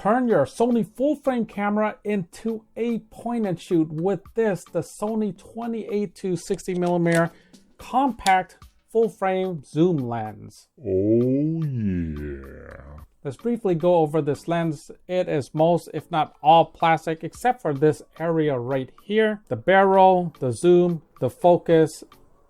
Turn your Sony full frame camera into a point and shoot with this, the Sony 28-60mm compact full frame zoom lens. Oh yeah. Let's briefly go over this lens. It is most, if not all, plastic except for this area right here. The barrel, the zoom, the focus,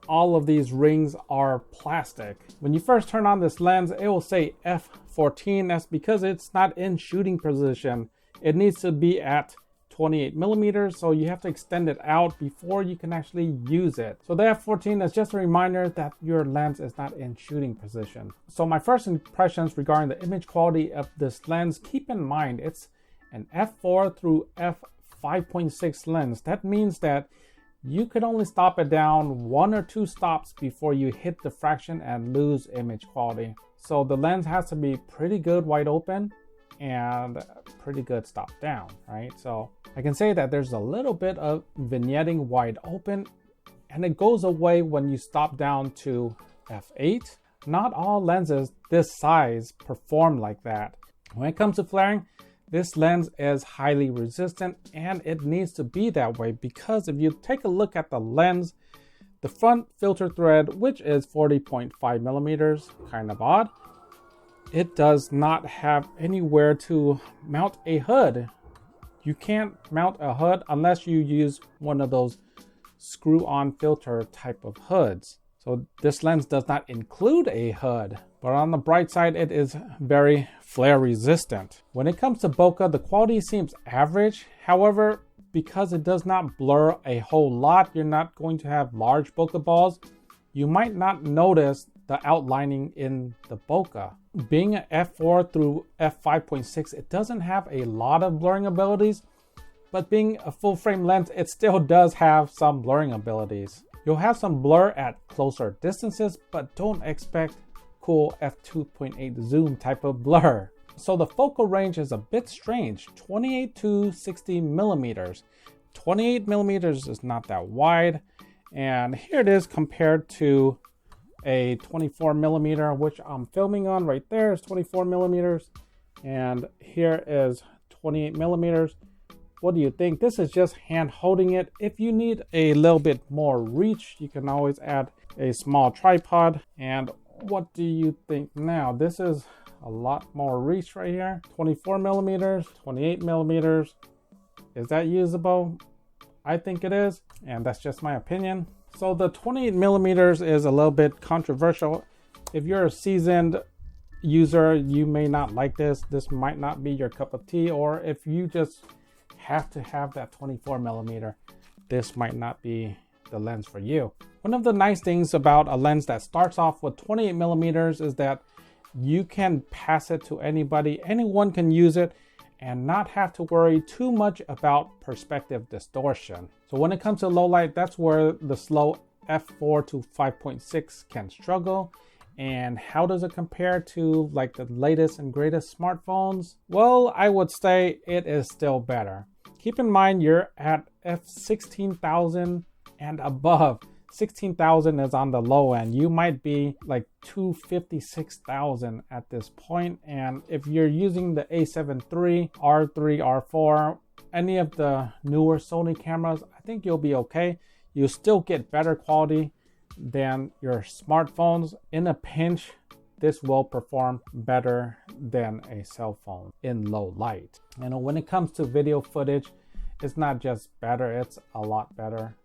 all of these rings are plastic. When you first turn on this lens, it will say f14. That's because it's not in shooting position. It needs to be at 28mm, so you have to extend it out before you can actually use it. So the f14 is just a reminder that your lens is not in shooting position. So my first impressions regarding the image quality of this lens, keep in mind it's an f4 through f5.6 lens. That means that you could only stop it down 1 or 2 stops before you hit diffraction and lose image quality. So the lens has to be pretty good wide open and pretty good stop down, right? So I can say that there's a little bit of vignetting wide open, and it goes away when you stop down to f8. Not all lenses this size perform like that. When it comes to flaring, this lens is highly resistant, and it needs to be that way because if you take a look at the lens, the front filter thread, which is 40.5mm, kind of odd, it does not have anywhere to mount a hood. You can't mount a hood unless you use one of those screw-on filter type of hoods. So this lens does not include a hood, but on the bright side, it is very flare resistant. When it comes to bokeh, the quality seems average. However, because it does not blur a whole lot, you're not going to have large bokeh balls. You might not notice the outlining in the bokeh. Being an f4 through f5.6, it doesn't have a lot of blurring abilities, but being a full frame lens, it still does have some blurring abilities. You'll have some blur at closer distances, but don't expect cool f2.8 zoom type of blur. So the focal range is a bit strange, 28-60mm. 28mm is not that wide, and here it is compared to a 24mm, which I'm filming on right there is 24mm, and here is 28mm. What do you think? This is just hand holding it. If you need a little bit more reach, you can always add a small tripod. And what do you think now? This is a lot more reach right here. 24mm, 28mm. Is that usable? I think it is, and that's just my opinion. So the 28mm is a little bit controversial. If you're a seasoned user, you may not like this. This might not be your cup of tea, or if you just have to have that 24mm, this might not be the lens for you. One of the nice things about a lens that starts off with 28mm is that you can pass it to anybody. Anyone can use it and not have to worry too much about perspective distortion. So when it comes to low light, that's where the slow f4 to 5.6 can struggle. And how does it compare to like the latest and greatest smartphones? Well, I would say it is still better. Keep in mind you're at f16,000 and above. 16,000 is on the low end. You might be like 256,000 at this point. And if you're using the A7 III, R3, R4, any of the newer Sony cameras, I think you'll be okay. You'll still get better quality than your smartphones. In a pinch, this will perform better than a cell phone in low light. And when it comes to video footage, it's not just better, it's a lot better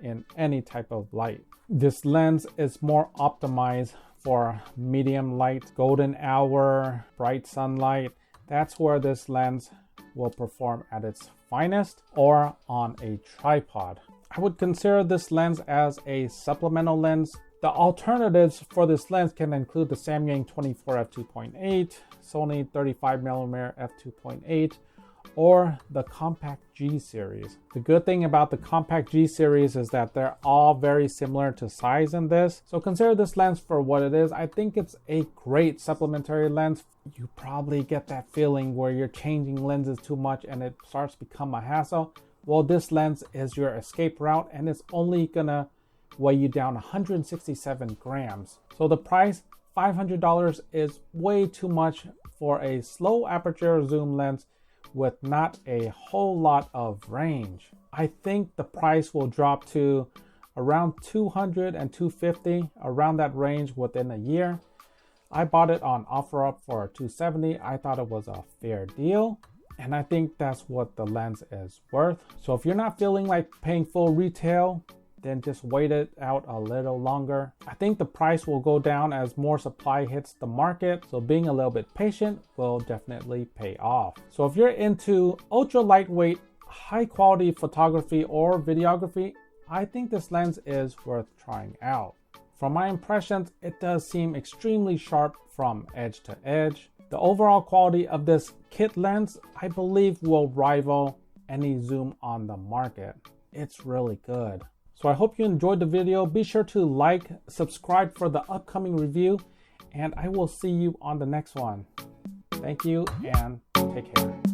in any type of light. This lens is more optimized for medium light, golden hour, bright sunlight. That's where this lens will perform at its finest, or on a tripod. I would consider this lens as a supplemental lens. The alternatives for this lens can include the Samyang 24 f2.8, Sony 35mm f2.8, or the Compact G series. The good thing about the Compact G series is that they're all very similar to size in this. So consider this lens for what it is. I think it's a great supplementary lens. You probably get that feeling where you're changing lenses too much and it starts to become a hassle. Well, this lens is your escape route, and it's only gonna weigh you down 167 grams. So the price, $500, is way too much for a slow aperture zoom lens with not a whole lot of range. I think the price will drop to around $200 and $250, around that range within a year. I bought it on OfferUp for $270. I thought it was a fair deal, and I think that's what the lens is worth. So if you're not feeling like paying full retail, then just wait it out a little longer. I think the price will go down as more supply hits the market, so being a little bit patient will definitely pay off. So if you're into ultra lightweight, high quality photography or videography, I think this lens is worth trying out. From my impressions, it does seem extremely sharp from edge to edge. The overall quality of this kit lens, I believe, will rival any zoom on the market. It's really good. So I hope you enjoyed the video. Be sure to like, subscribe for the upcoming review, and I will see you on the next one. Thank you and take care.